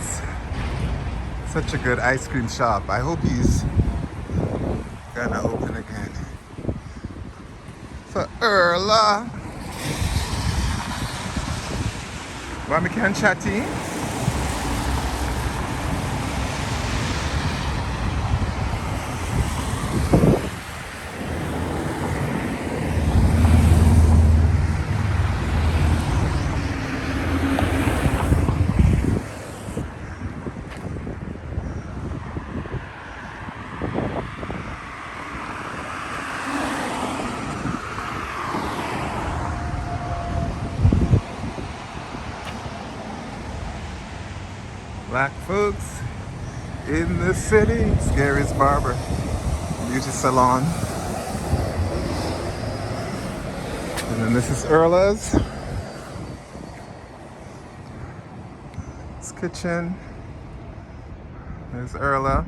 is such a good ice cream shop. I hope he's gonna open again. For Earla. Why we can chatty? Black folks in the city. Scary's Barber Beauty Salon. And then this is Earla's. It's kitchen. There's Earla.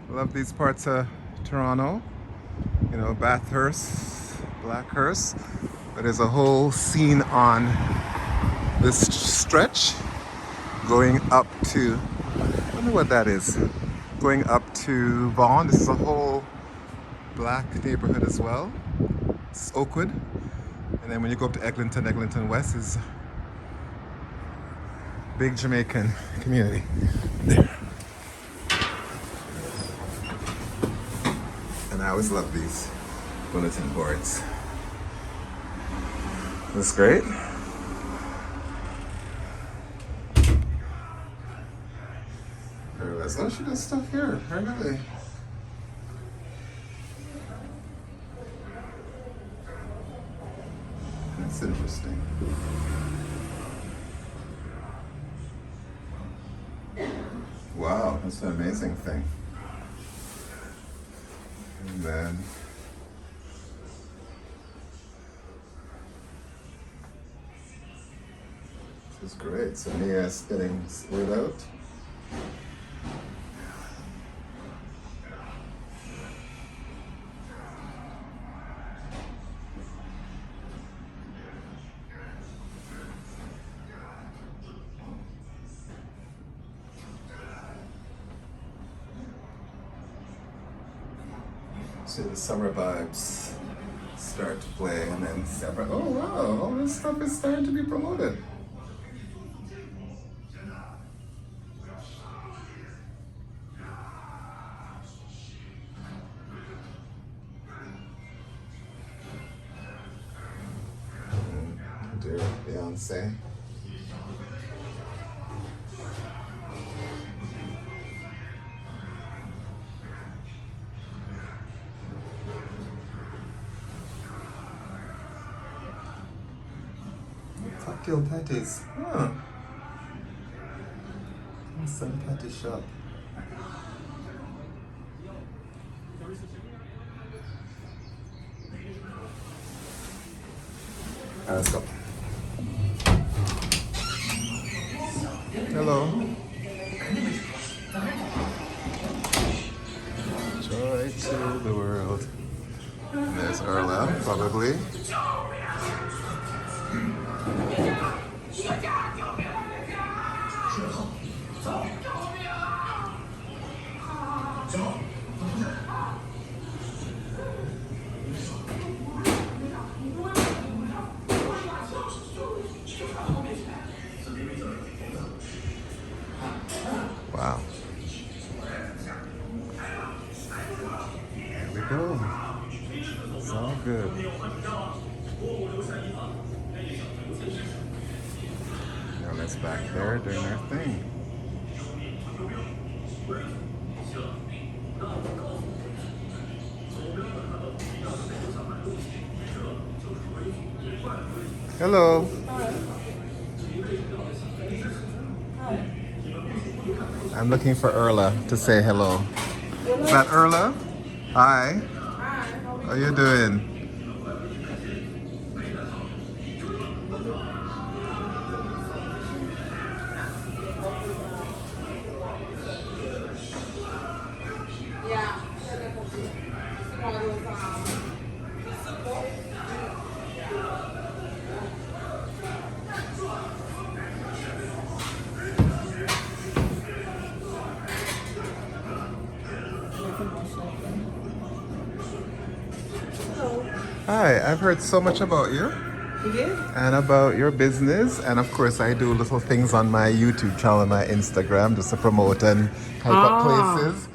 Love these parts of Toronto. You know, Bathurst, Blackhurst. But there's a whole scene on this stretch going up to, I wonder what that is, going up to Vaughan. This is a whole black neighborhood as well. It's Oakwood. And then when you go up to Eglinton West is big Jamaican community there. And I always love these bulletin boards. That's great. Let's look at this stuff here. Really. That's interesting. Wow, that's an amazing thing. And then this is great. So Mia's getting split out. See the summer vibes start to play, and then oh wow, all this stuff is starting to be promoted. Dear Beyonce. Cocktail patties. Huh. Some patty shop. Let's go. Hello. Joy to the world. And there's Earla, probably. Wow. There we go. It's all good. Earla's back there doing her thing. Hello. I'm looking for Earla to say hello. Is that Earla? Hi. How you doing? Hi, I've heard so much about you You did? and about your business. And of course, I do little things on my YouTube channel and my Instagram just to promote and help up Ah. places.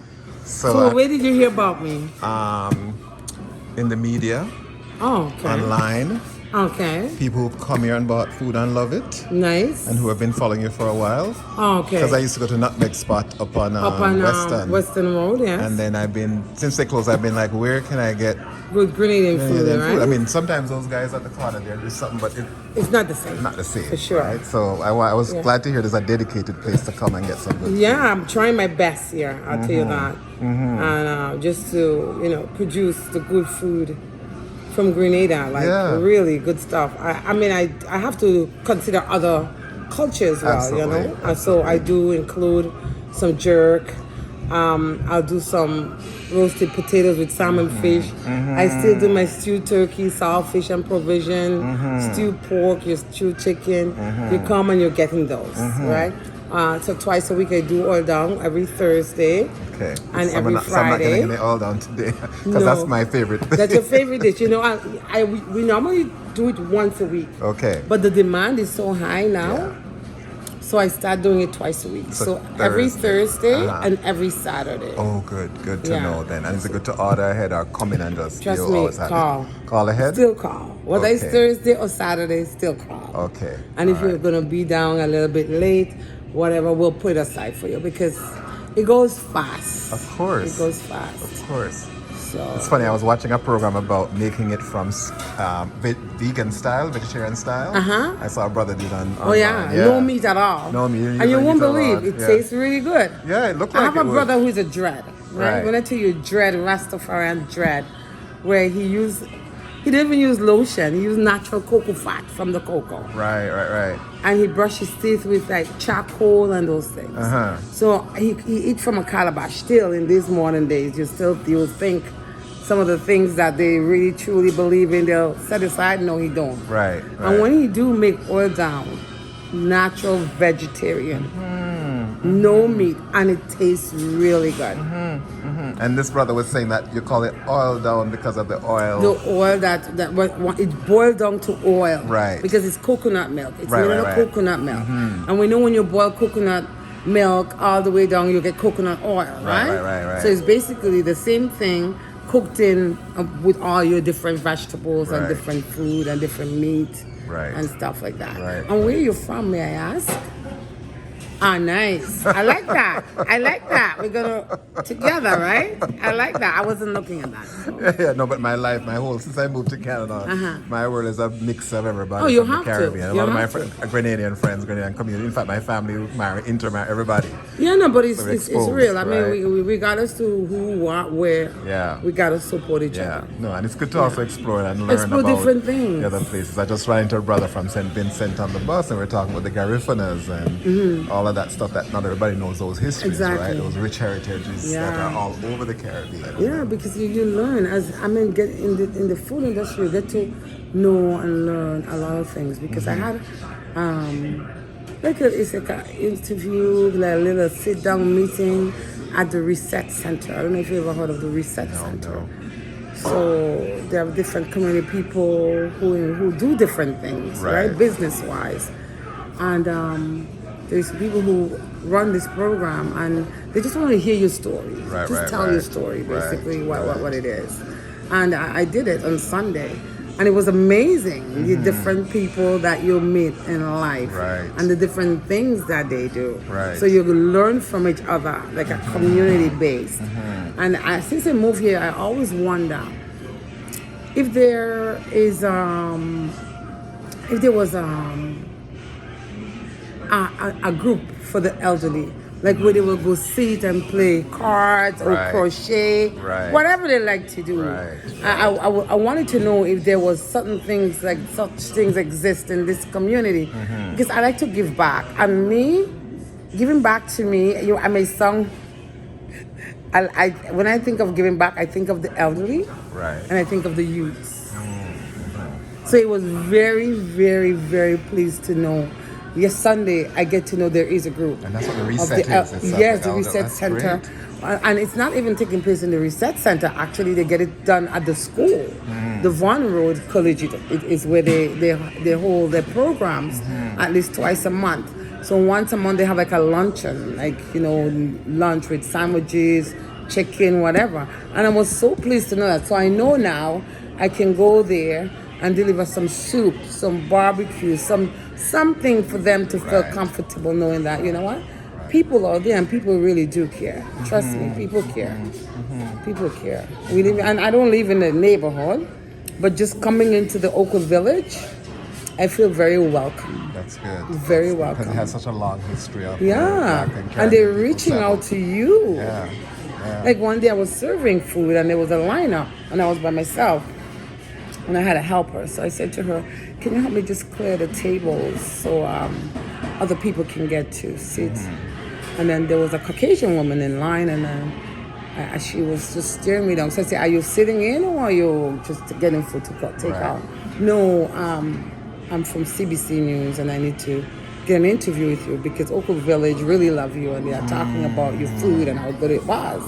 So So, where did you hear about me? in the media, Oh, okay. online, Okay. people who come here and bought food and love it, Nice. and who have been following you for a while. Oh, Because I okay. used to go to Nutmeg Spot up on Up on Western. Western Road, And yes. then since they closed, I've been like, where can I get Good Grenadian food, Grenadian food? I right? mean, sometimes those guys at the corner there do something, but It's not the same. not the same. For sure. Right? So I was Yeah. glad to hear there's a dedicated place to come and get some good Yeah, I'm trying my best here. I'll tell you that, Mm-hmm. and just to produce the good food from Grenada, like Yeah. really good stuff. I mean, I have to consider other cultures as well, Absolutely, And so I do include some jerk. I'll do some roasted potatoes with salmon fish. I still do my stewed turkey, saltfish and provision, stewed pork, your stewed chicken. You come and you're getting those, right? So twice a week I do oil down every Thursday. Okay. And So every so I'm not Friday. getting it all down today because No. that's my favorite. That's your favorite dish. We normally do it once a week. Okay. But the demand is so high now. Yeah. So I start doing it twice a week. So So every Thursday. Thursday and every Saturday. Oh, good. Good to Yeah. know then. And is it good to order ahead or come in and just Trust you me, always have call. it? Call ahead? Still call. Whether it's Okay. Thursday or Saturday, still call. Okay. And if All you're right. gonna be down a little bit late, whatever, we'll put it aside for you because it goes fast. Of course. It goes fast. Of course. So It's funny, I was watching a program about making it from vegan style, vegetarian style. I saw a brother do it on oh yeah, no meat at all. No meat. And you use won't meat a lot. believe it Yeah. tastes really good. Yeah, it looked I like have it a would. brother who's a dread, right? Right. When I tell you dread, Rastafarian dread, where he didn't even use lotion. He used natural cocoa fat from the cocoa. Right. And he brushed his teeth with like charcoal and those things. So he eat from a calabash. Still in these modern days, you'll think some of the things that they really truly believe in, they'll set aside. No, he don't. Right. And when he do make oil down, natural vegetarian, no meat, and it tastes really good. And this brother was saying that you call it oil down because of the oil. The oil it boiled down to oil, Right. Because it's coconut milk. It's Right, made right, out of right. coconut milk, and we know when you boil coconut milk all the way down, you get coconut oil, right? Right. So it's basically the same thing cooked in with all your different vegetables and Right. different food and different meat, Right. and stuff like that. Right. And where are you from, may I ask? Ah, nice. I like that. We're gonna together, right? I like that. I wasn't looking at that. So. Yeah, no, but since I moved to Canada, my world is a mix of everybody Oh, you from the have to. Caribbean. You A lot of my have to. Grenadian friends, Grenadian community. In fact, my family intermarry everybody. Yeah, no, but it's So it's exposed, real. I right? mean, we regardless to who, what, where. Yeah. We gotta support each Yeah, other. no, and it's good to also explore and learn Explore about different things. the other places. I just ran into a brother from St. Vincent on the bus, and we are talking about the Garifuna and all of that stuff that not everybody knows those histories, right? Exactly. Those rich heritages that Yeah. are all over the Caribbean. Yeah, because you learn get in the food industry, you get to know and learn a lot of things. Because I had it's like an interview, like a little sit down meeting at the Reset Center. I don't know if you ever heard of the Reset Center. No. So there are different community people who do different things, Right. right? Business wise, and there's people who run this program and they just want to hear your story. Just tell your story, basically, what it is. And I did it on Sunday, and it was amazing. The different people that you meet in life, Right. and the different things that they do. Right. So you learn from each other, like a community based. And since I moved here, I always wonder if there was a group for the elderly, like where they will go sit and play cards or Right. crochet, Right. whatever they like to do. Right. I wanted to know if there was certain things, like such things exist in this community, because I like to give back. And giving back to me, I may sound. When I think of giving back, I think of the elderly, Right. and I think of the youths. So it was very, very, very pleased to know. Yes, Sunday I get to know there is a group. And that's what the of Reset the is. It's yes, the the Reset That's Center. great. And it's not even taking place in the Reset Center. Actually, they get it done at the school. the Vaughan Road Collegiate is where they hold their programs at least twice a month. So once a month they have like a luncheon, like, you know, lunch with sandwiches, chicken, whatever. And I was so pleased to know that. So I know now I can go there and deliver some soup, some barbecue, something for them to feel comfortable knowing that, you know what? People are there and people really do care. Trust me, people care. People care. We live, and I don't live in the neighborhood, but just coming into the Oakwood Village, I feel very welcome. That's good. Very welcome. Because it has such a long history of yeah, Black and they're people reaching settle. out to you. Yeah. Like one day I was serving food and there was a lineup and I was by myself and I had a helper. So I said to her, "Can you help me just clear the tables so other people can get to sit?" And then there was a Caucasian woman in line and she was just staring me down. So I said, "Are you sitting in or are you just getting food to take out?" "No, I'm from CBC News and I need to get an interview with you because Oakwood Village really love you and they are talking about your food and how good it was."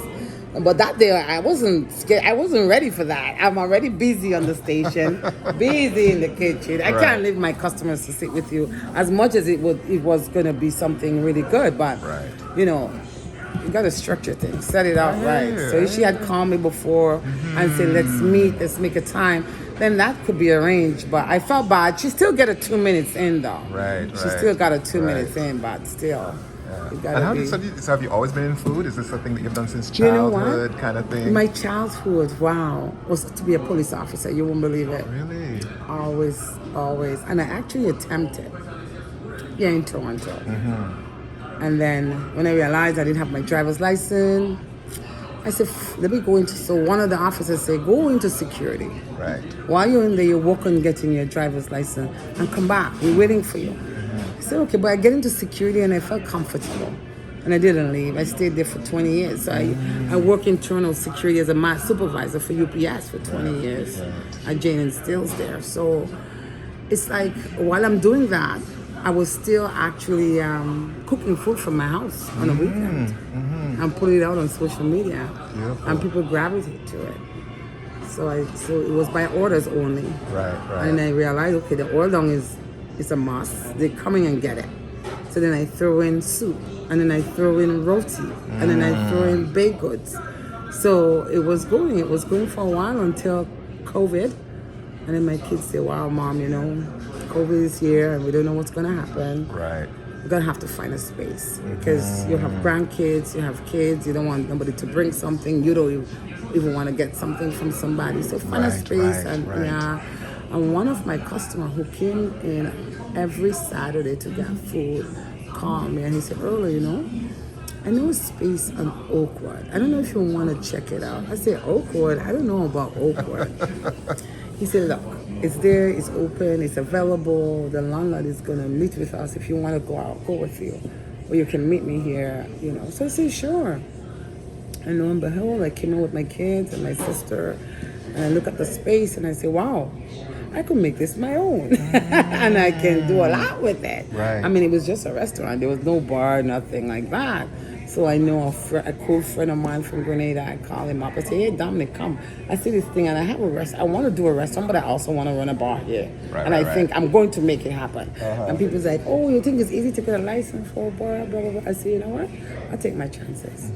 But that day I wasn't scared. I wasn't ready for that. I'm already busy on the station, busy in the kitchen. I can't leave my customers to sit with you as much as it was going to be something really good. But you know, you got to structure things, set it out right. So if she had called me before and said, "Let's meet, let's make a time," then that could be arranged. But I felt bad. She still get a 2 minutes in though. She still got a 2 minutes in, but still. And how so have you always been in food? Is this something that you've done since You know childhood, what? kind of thing? My childhood, wow, was to be a police officer. You won't believe it. Really? Always. And I actually attempted here in Toronto. And then when I realized I didn't have my driver's license, I said, let me go into, so one of the officers said, go into security. Right. While you're in there, you work on getting your driver's license and come back. We're waiting for you. I said, okay, but I get into security and I felt comfortable. And I didn't leave. I stayed there for 20 years. So I work in Toronto security as a mass supervisor for UPS for 20 years at Jane and Steele's there. So it's like, while I'm doing that, I was still actually cooking food from my house on a weekend and putting it out on social media. Beautiful. And people gravitate to it. So it was by orders only. Right. And I realized, okay, the oil dong is a must. They're coming and get it. So then I throw in soup, and then I throw in roti, and then I throw in baked goods. So it was going for a while until COVID. And then my kids say, wow, Mom, you know, COVID is here and we don't know what's going to happen. Right. We're going to have to find a space because you have grandkids, you have kids, you don't want nobody to bring something, you don't even want to get something from somebody. So find a space and one of my customers who came in every Saturday to get food called me and he said, Earla, you know, I know a space on Oakwood. I don't know if you want to check it out. I said, Oakwood? I don't know about Oakwood. He said, look, it's there, it's open, it's available. The landlord is going to meet with us. If you want to go out, go with you. Or you can meet me here, you know. So I said, sure. And lo and behold, I came in with my kids and my sister. And I look at the space and I say, wow, I could make this my own. And I can do a lot with it. Right. I mean, it was just a restaurant. There was no bar, nothing like that. So I know a cool friend of mine from Grenada. I call him up. I say, hey, Dominic, come. I see this thing and I have a restaurant. I want to do a restaurant, but I also want to run a bar here. I think I'm going to make it happen. And people's like, oh, you think it's easy to get a license for a bar, blah, blah, blah. I say, you know what? I'll take my chances.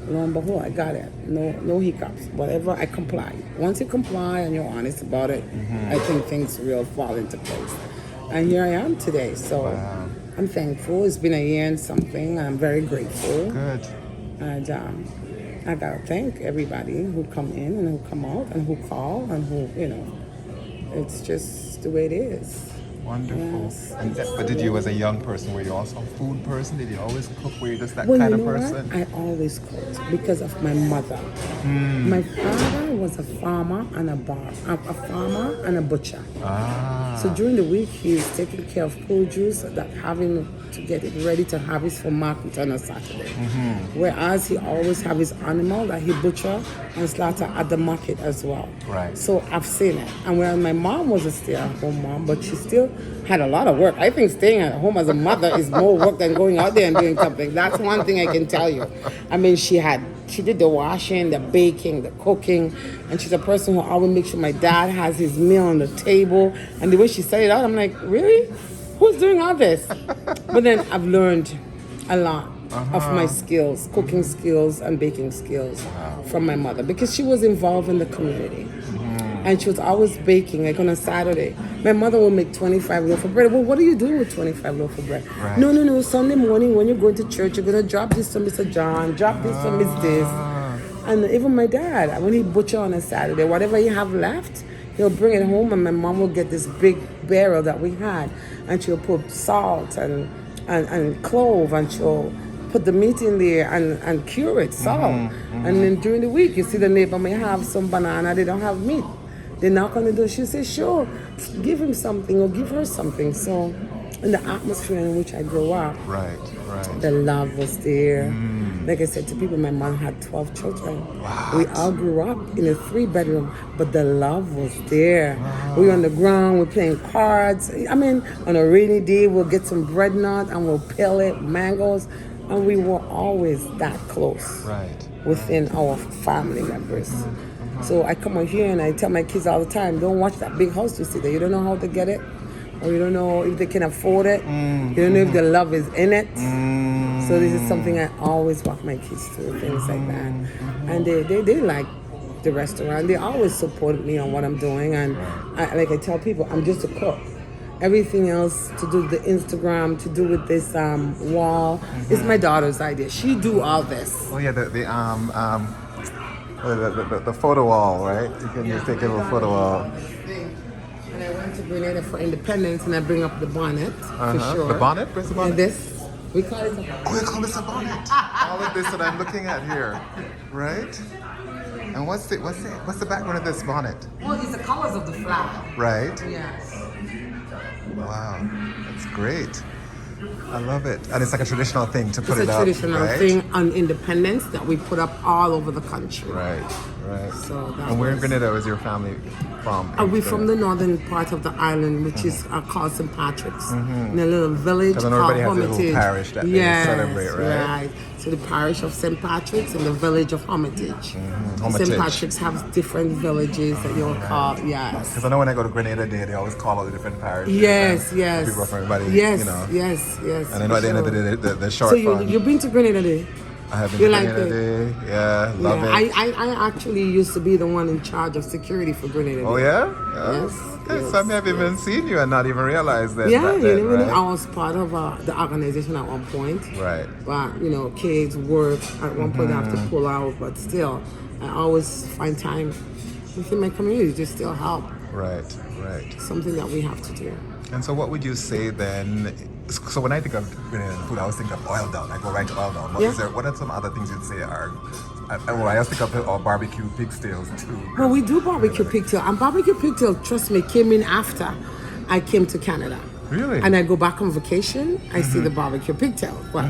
Lo and behold, I got it. No hiccups. Whatever, I comply. Once you comply and you're honest about it, I think things will fall into place. And here I am today. So I'm thankful. It's been a year and something. I'm very grateful. Good. And I gotta thank everybody who come in and who come out and who call and who, you know, it's just the way it is. Wonderful. Yes. But did you, as a young person, were you also a food person? Did you always cook? Were you just that Well, kind you of know person? what? I always cooked because of my mother. My father was a farmer and a farmer and a butcher. So during the week, he's taking care of produce that having to get it ready to harvest for market on a Saturday. Whereas he always have his animal that he butcher and slaughter at the market as well. Right. So I've seen it. And where my mom was a stay-at-home mom, but she still had a lot of work. I think staying at home as a mother is more work than going out there and doing something. That's one thing I can tell you. I mean, she did the washing, the baking, the cooking, and she's a person who always makes sure my dad has his meal on the table. And the way she said it out, I'm like, really? Who's doing all this? But then I've learned a lot of my skills, cooking skills and baking skills from my mother, because she was involved in the community. And she was always baking, like on a Saturday. My mother would make 25 loaves of bread. Well, what are you doing with 25 loaves of bread? Right. No. Sunday morning when you're going to church, you're going to drop this to Mr. John, drop this to Miss this. And even my dad, when he butcher on a Saturday, whatever he have left, he'll bring it home, and my mom will get this big barrel that we had, and she'll put salt and clove, and she'll put the meat in there and cure it, salt. And then during the week, you see the neighbor may have some banana, they don't have meat. They knock on the door, she says, sure, give him something or give her something. So in the atmosphere in which I grew up, Right. the love was there. Like I said to people, my mom had 12 children. Wow. We all grew up in a 3-bedroom, but the love was there. We were on the ground, we're playing cards. I mean, on a rainy day, we'll get some bread nut and we'll peel it, mangoes, and we were always that close within our family members. So I come out here and I tell my kids all the time, don't watch that big house you see there. You don't know how to get it, or you don't know if they can afford it. You don't know if the love is in it. So this is something I always walk my kids through, things like that. And they like the restaurant. They always support me on what I'm doing. And like I tell people, I'm just a cook. Everything else to do with the Instagram, to do with this wall, is my daughter's idea. She do all this. Oh yeah, the photo wall, right? You can just take a little photo wall. And I went to Grenada for independence, and I bring up the bonnet for sure. The bonnet? Where's the bonnet? And this, we call it a bonnet. Oh, you call this a bonnet? All of this that I'm looking at here, right? And what's the background of this bonnet? Well, it's the colors of the flag. Right? Yes. Wow, that's great. I love it. And it's like a traditional thing to put It's it a up, traditional right? thing on independence that we put up all over the country. Right. So that And where in Grenada is your family from? Are we from the northern part of the island, which is called St. Patrick's, in a little village Because called everybody has a Hermitage. little parish that they celebrate, right? So the parish of St. Patrick's and the village of Hermitage. Hermitage. St. Patrick's has different villages that you'll call, yes. Because I know when I go to Grenada Day, they always call out the different parishes. Yes. People from everybody, Yes, you know. yes. And I know at the end of the day, the short So fund. you've been to Grenada Day? I have been You to like Grenada it? Day. Yeah, love it. I actually used to be the one in charge of security for Grenada Day. Oh yeah? Yes. Okay, so I may have even seen you and not even realized that. Yeah, back you then, know, right? I was part of the organization at one point. Right. But, you know, kids, work, at one point I have to pull out, but still, I always find time within my community to still help. Right. Something that we have to do. And so what would you say then? So when I think of Grenadian food, I always think of oil down. I go right to oil down. But what are some other things you'd say are? I always think of barbecue pigtails too. Well, we do barbecue pigtail. And barbecue pigtail, trust me, came in after I came to Canada. Really? And I go back on vacation, I see the barbecue pigtail. But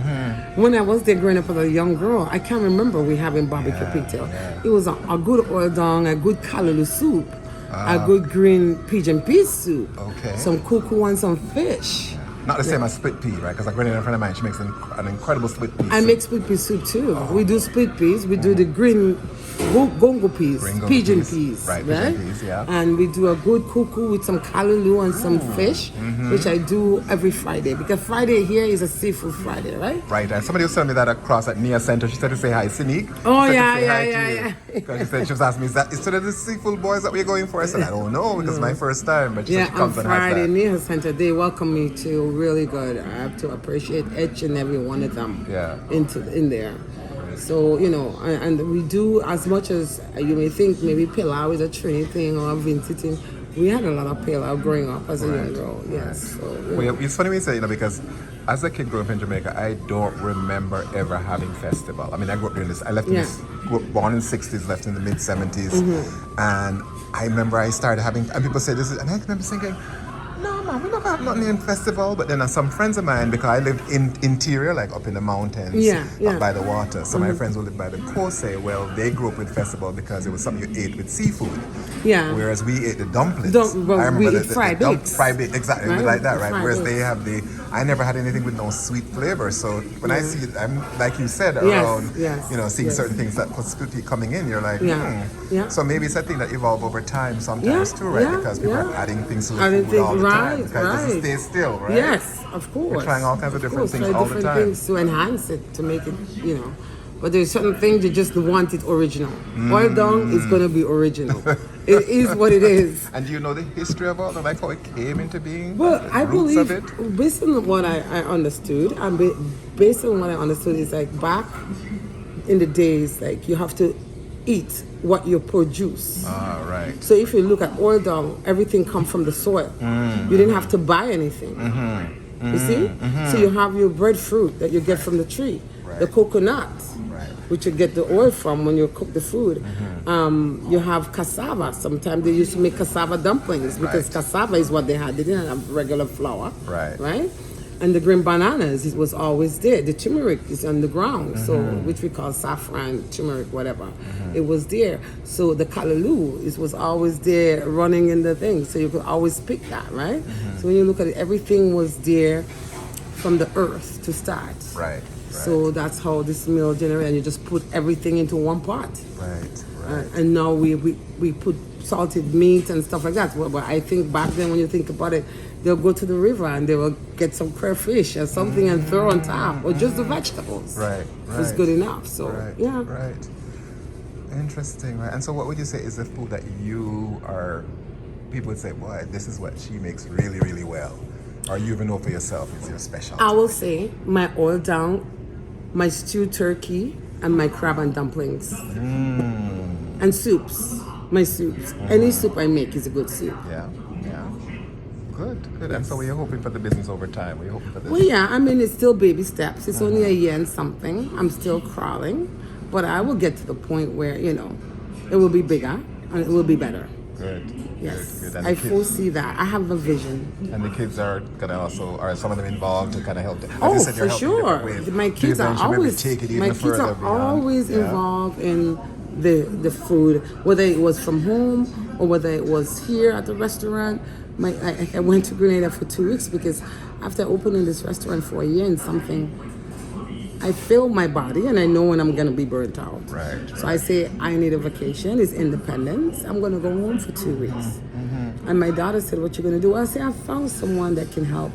when I was there growing up as a young girl, I can't remember we having barbecue pigtail. It was a good oil dong, a good callaloo soup, a good green pigeon pea soup, some cuckoo and some fish. Not the same as split pea, right? Because a Grenadian friend of mine, she makes an incredible split pea. I make split pea soup too. We do split peas. We do the green gongo peas, pigeon peas, right? Pigeon peas, yeah. And we do a good cuckoo with some callaloo and some fish, which I do every Friday, because Friday here is a seafood Friday, right? Right. And somebody was telling me that across at Nia Center, she said to say hi, Sinique. Oh yeah. Because she was asking me, is that instead of the seafood boys that we're going for? I said, I don't know, because it's my first time. But she said she On comes and has Friday, that. Nia Center, they welcome me to really good. I have to appreciate each and every one of them in there. So, you know, and we do, as much as you may think maybe pilau is a Trini thing or a Vinci thing, we had a lot of pilau growing up as a young girl, yes. So, Well, it's funny when you say, you know, because as a kid growing up in Jamaica, I don't remember ever having festival. I mean, I grew up doing this. I left in this, born in the 60s, left in the mid 70s. And I remember I started having, and people say this is, and I remember thinking, no, man, we never have nothing in festival. But then some friends of mine, because I live in interior, like up in the mountains, up by the water. So my friends who live by the coast say, well, they grew up with festival because it was something you ate with seafood. Yeah. Whereas we ate the dumplings. Well, I remember we eat fried bakes. Fried bakes, exactly, Right? like that, right? Fried Whereas bakes. they have I never had anything with no sweet flavor. So when I see it, I'm like you said, Yes, around, yes, you know, seeing yes. certain things that could be coming in, you're like, Yeah. So maybe it's a thing that evolve over time sometimes too, right? Because people are adding things to the Adding food all things, the time. right, Because it doesn't stay still, right? Yes, of course. We're trying all kinds of different things try all the different time. things to enhance it, to make it, you know. But there's certain things you just want it original. Oil down is going to be original. It is what it is. And do you know the history of all that, like how it came into being? Well, the I roots believe, of it? based on what I understood, and based on what I understood, is like back in the days, like you have to eat what you produce. Ah, right. So if you look at oil down, everything come from the soil. You didn't have to buy anything. You see? So you have your breadfruit that you get from the tree, the coconut, which you get the oil from when you cook the food. You have cassava. Sometimes they used to make cassava dumplings because cassava is what they had. They didn't have regular flour. Right? And the green bananas, it was always there. The turmeric is on the ground, so which we call saffron, turmeric, whatever. It was there. So the callaloo, it was always there running in the thing. So you could always pick that, right? So when you look at it, everything was there from the earth to start. Right. So that's how this meal generated. And you just put everything into one pot. Right. And now we put salted meat and stuff like that. But I think back then, when you think about it, they'll go to the river and they will get some crayfish or something and throw on top, or just the vegetables. Right. It's good enough. So yeah. Right. Interesting. Right. And so, what would you say is the food that people would say, boy, this is what she makes really, really well, or you even know for yourself is your specialty? I will say my oil down, my stewed turkey, and my crab and dumplings, and soups. My soups. Any soup I make is a good soup. Yeah. Good. And so, we're hoping for the business over time. We're hoping for this. Well, yeah. I mean, it's still baby steps. It's only a year and something. I'm still crawling, but I will get to the point where it will be bigger and it will be better. Good. Yes, Good. And I the kids, foresee that. I have a vision. And the kids are some of them involved to kind of help? As Oh, you said, you're for helping sure. different ways. My Do you kids are eventually maybe always take it even further beyond? always involved in the food, whether it was from home or whether it was here at the restaurant. I went to Grenada for 2 weeks because after opening this restaurant for a year and something, I feel my body and I know when I'm going to be burnt out. Right. So I say, I need a vacation. It's independence. I'm going to go home for 2 weeks. And my daughter said, what you going to do? I say, I found someone that can help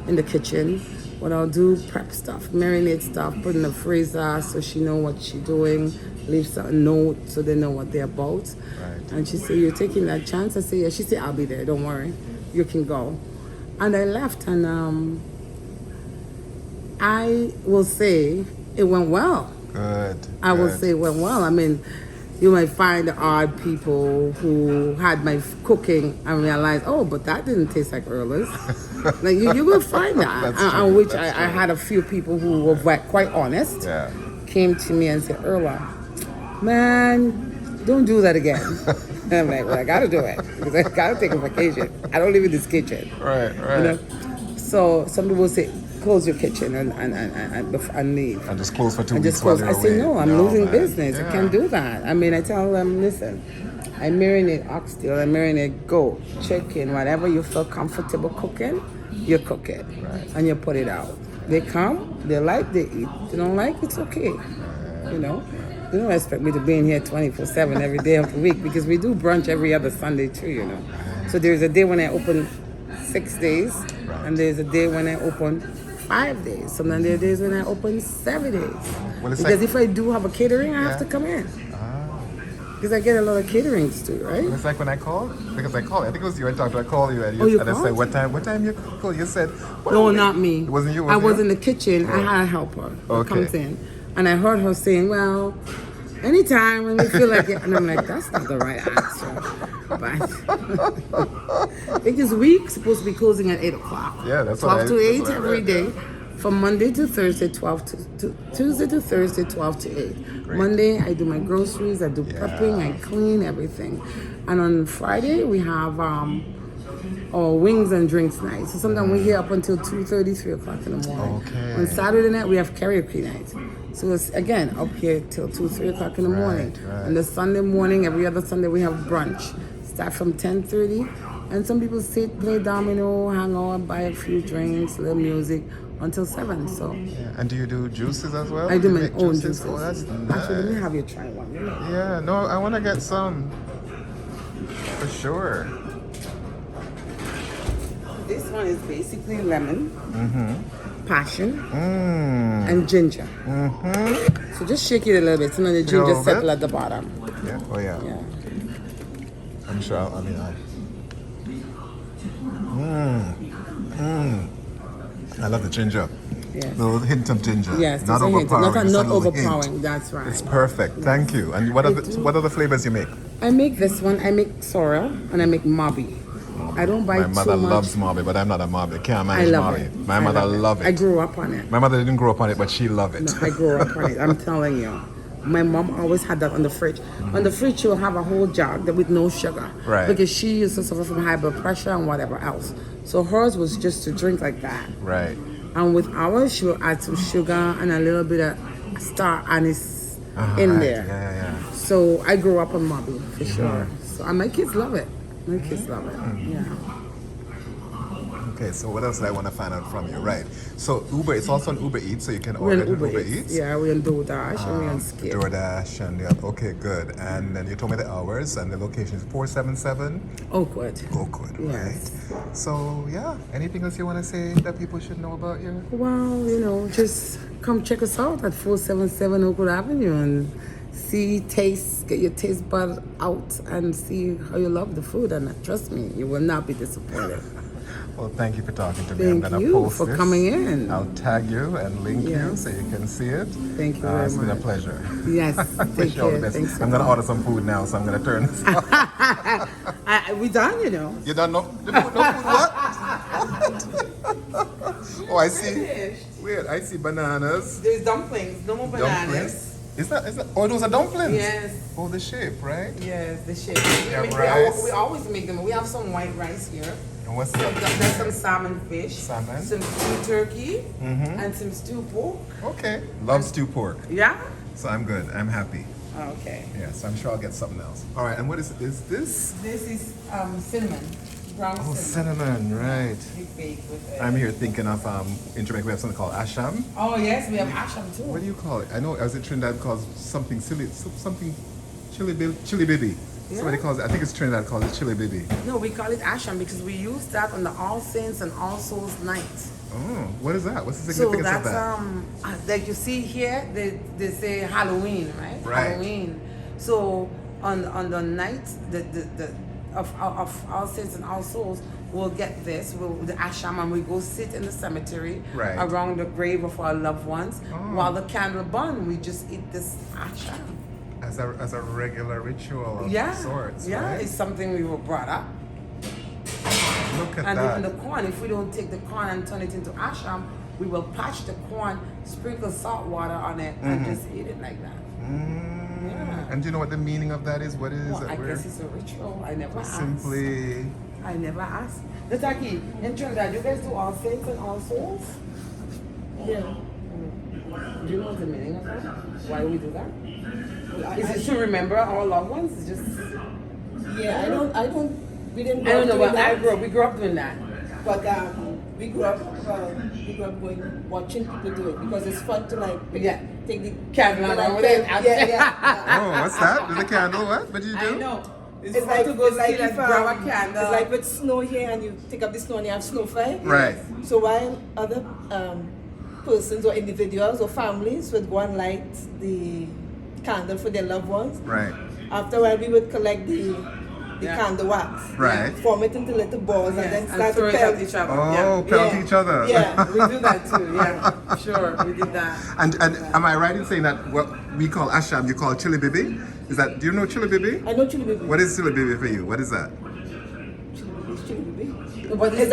in the kitchen. What I'll do, prep stuff, marinate stuff, put in the freezer so she know what she's doing, leave a note so they know what they're about. Right. And she said, you're taking that chance? I said, yeah. She said, I'll be there. Don't worry. You can go. And I left and I will say it went well. Good. I will say it went well. I mean, you might find odd people who had my cooking and realize, oh, but that didn't taste like Earla's. Like you will find that. That's true. Which I had a few people who were quite honest. Yeah. Came to me and said, Earla, man, don't do that again. And I'm like, well, I gotta do it because I gotta take a vacation. I don't live in this kitchen. Right. You know? So some people say, close your kitchen and leave. And just close for 2 And weeks just close. while I you're say, away. no, I'm losing man. business. Yeah. I can't do that. I mean, I tell them, listen, I marinate oxtail, I marinate goat, chicken, whatever you feel comfortable cooking, you cook it. Right. And you put it out. They come, they like, they eat. They don't like, it's okay. You know? They don't expect me to be in here 24/7 every day of the week because we do brunch every other Sunday too, you know. So there's a day when I open 6 days, and there's a day when I open 5 days. Sometimes there are days when I open 7 days. Well, it's Because like- if I do have a catering, I have to come in. Because I get a lot of caterings too, right? It's like when I called, because I called, I think it was you I talked to, I called you and, you and I said, called? what time you called? You said, what No, are we-" not me. It wasn't you? I was you? in the kitchen. I had a helper who Okay. comes in. And I heard her saying, well, anytime when we feel like it. And I'm like, that's not the right answer. But because we're supposed to be closing at 8 o'clock. Yeah, that's what 12 to 8 that's what I every read, day. yeah. From Monday to Thursday, 12 to Tuesday to Thursday, 12 to 8. Great. Monday, I do my groceries, I do prepping, I clean everything. And on Friday, we have or wings and drinks night. So sometimes we're here up until 2:30, 3 o'clock in the morning. Okay. On Saturday night, we have karaoke night. So it's, again, up here till 2, 3 o'clock in the morning. Right. And the Sunday morning, every other Sunday, we have brunch. Start from 10:30. And some people sit, play domino, hang out, buy a few drinks, little music until 7. So Yeah. And do you do juices as well? I do you my make own juices. Oh, that's Actually, let me nice. have you try one. Yeah, no, I want to get some. For sure. This one is basically lemon, passion, and ginger. So just shake it a little bit so then the ginger little settle bit? at the bottom. Yeah. Oh, yeah. Yeah. I'm sure. I mean, I love the ginger. Yes. Little hint of ginger. Yes, Not there's a hint. overpowering. Not just a little overpowering. hint. That's right. It's perfect. Thank you. And what are the flavors you make? I make this one. I make sorrel and I make mobby. I don't buy My too mother much. loves Mobby, but I'm not a Mobby. Can't I manage love Mobby. it. My mother loved it. I grew up on it. My mother didn't grow up on it, but she loved it. No, I grew up on it. I'm telling you. My mom always had that on the fridge. On the fridge, she will have a whole jug that with no sugar. Right. Because she used to suffer from high blood pressure and whatever else. So hers was just to drink like that. Right. And with ours, she will add some sugar and a little bit of star anise in Right. there. Yeah. So I grew up on Mobby for sure. So and my kids love it. My kids love it. Yeah. Okay, so what else do I want to find out from you? Right. So Uber, it's also on Uber Eats, so you can We're order on it on Uber Uber Eats. Eats. Yeah, we're on DoorDash and we're on Skip. DoorDash and yeah, okay, good. And then you told me the hours and the location is 477 Oakwood. Oakwood, Yes. right? So yeah, anything else you want to say that people should know about you? Well, just come check us out at 477 Oakwood Avenue and see, taste, get your taste bud out and see how you love the food. And trust me, you will not be disappointed. Well, thank you for talking to me. I'm Thank gonna you post for this. coming in. I'll tag you and link you Yes. so you can see it. Thank you very It's been a much. pleasure. Yes, Wish you all the take care. best. Thanks so I'm gonna much. order some food now, so I'm gonna turn this off. We done, you know. You don't know? No food, what? Oh, I see. Finished. Wait, I see bananas. There's dumplings, no more bananas. Dumplings. Is that? Oh, those are dumplings. Yes. Oh, the shape, right? Yes, the shape. Yeah, we, rice. we always make them. We have some white rice here. And what's There's that? some salmon fish. Salmon. Some stewed turkey. And some stewed pork. Okay. Love stew pork. Yeah? So I'm good. I'm happy. Okay. Yeah. So I'm sure I'll get something else. All right. And what is this? This is cinnamon. Brown Oh, cinnamon. cinnamon. Right. We bake with it. I'm here thinking of in Jamaica we have something called asham. Oh, yes, we have asham too. What do you call it? I know I was in Trinidad calls something silly, something chili bibi. Somebody calls it. I think it's Trinidad calls it chili bibi. No, we call it asham because we use that on the All Saints and All Souls night. Oh, what is that? What's the So significance that's of that? like you see here, they say Halloween, right? Right. Halloween. So on the night of All Saints and All Souls, we'll get this, the asham, and we go sit in the cemetery Right. around the grave of our loved ones. Oh. While the candle burn, we just eat this asham. As a regular ritual of Yeah, sorts, yeah, right? it's something we were brought up. Look at And that. even the corn, if we don't take the corn and turn it into asham, we will patch the corn, sprinkle salt water on it, and just eat it like that. Yeah. And do you know what the meaning of that is? What it is Well, that I we're guess it's a ritual. I never asked. simply? I never asked. Nataki, in Trinidad, you guys do All Saints and All Souls? Yeah. Do you know what the meaning of that? Why we do that? Is it to remember our loved ones? It's just Yeah, we didn't I grow don't up know, doing but that. we grew up doing that. But we grew up going, watching people do it because it's fun to like Yeah. take the Candle like, around with it. Yeah. Oh, what's that? With the candle? What? What do you do? I know. It's, It's fun like, to go it's like steal and if, grab a candle. It's like with snow here and you take up the snow and you have snow fire. Right. So while other persons or individuals or families would go and light the candle for their loved ones, Right. after a while we would collect the Yeah. candle wax, Right. form it into little balls, Yes, and then and start throw to it at pelt. each other. Oh, Yeah. pelt Yeah. each other. Yeah. We do that too, yeah. Sure, we did that. And am I right in saying that what we call asham, you call chili bibi? Is that? Do you know chili bibi? I know chili baby. What is chili bibi for you? What is that? Chili baby? Chili baby. But It's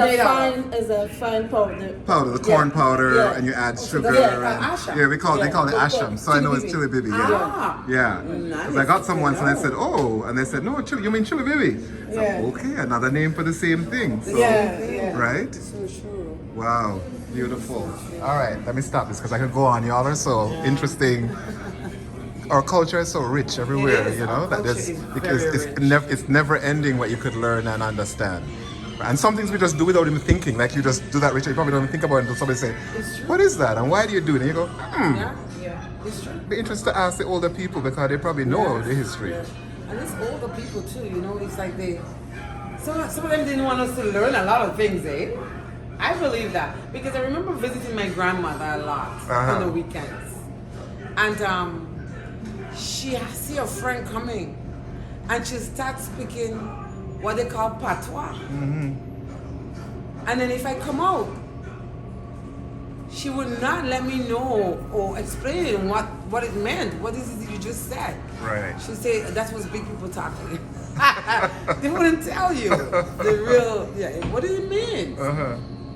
a fine powder. Powder, the corn powder, Yeah. and you add sugar. that's like and- asham. Yeah, they call it But- asham. So I know it's chili bibi. Yeah. Ah. Yeah. Because I got some once and I said, oh, and they said, no, chili, you mean chili bibi? So, Yeah. okay, another name for the same thing. So, Yeah. Right? So true. Wow, beautiful. All right, let me stop this because I could go on. Y'all are so interesting. Our culture is so rich everywhere, It is. you know, Our that culture there's is because very it's rich. it's never ending what you could learn and understand. And some things we just do without even thinking. Like you just do that, Richard. You probably don't even think about it until somebody say, "What is that? And why do you do it?" And you go, Yeah, it's true. Be interested to ask the older people because they probably know the history. Yeah. And it's older people too, you know, it's like some of them didn't want us to learn a lot of things, eh? I believe that. Because I remember visiting my grandmother a lot on the weekends. And she see a friend coming and she starts speaking what they call patois. And then if I come out, she would not let me know or explain what it meant. What is it you just said? Right. She said that was big people talking. They wouldn't tell you the real. Yeah. What does it mean?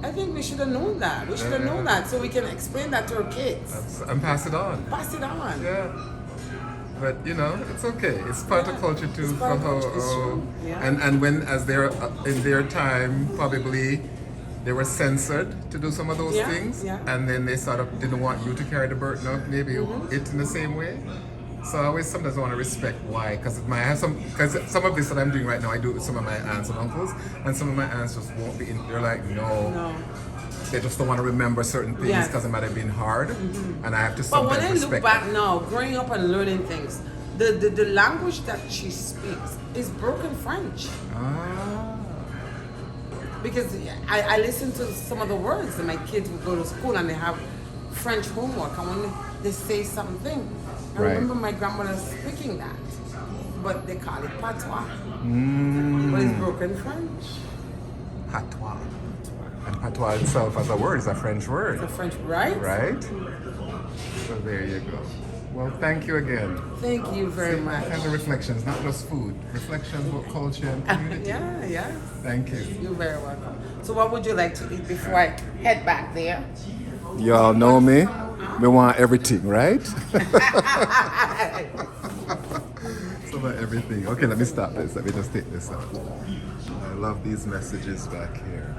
I think we should have known that. We should have known that so we can explain that to our kids. And pass it on. Pass it on. Yeah. But you know, it's okay. It's part of culture too. It's part of somehow, culture, it's true. Yeah. And when as they're in their time probably they were censored to do some of those Yeah, things, yeah. and then they sort of didn't want you to carry the burden of maybe it in the same way. So I always sometimes want to respect why, because some of this that I'm doing right now I do it with some of my aunts and uncles, and some of my aunts just won't be in. They're like, no. They just don't want to remember certain things Yes. because it might have been hard, and I have to But sometimes when I respect look back that. now, growing up and learning things, the language that she speaks is broken French. Ah. Because I listen to some of the words, and my kids will go to school and they have French homework, and when they say something, I Right. remember my grandmother speaking that, but they call it patois. But it's broken French. Patois. And patois itself as a word is a French word, It's a French, right? right? So there you go. Well, thank you again. Thank you very much. Kind of reflections, not just food. Reflections about culture and community. Yeah. Thank you. You're very welcome. So what would you like to eat before I head back there? Y'all know me. We want everything, right? So about everything. Okay, let me stop this. Let me just take this out. I love these messages back here.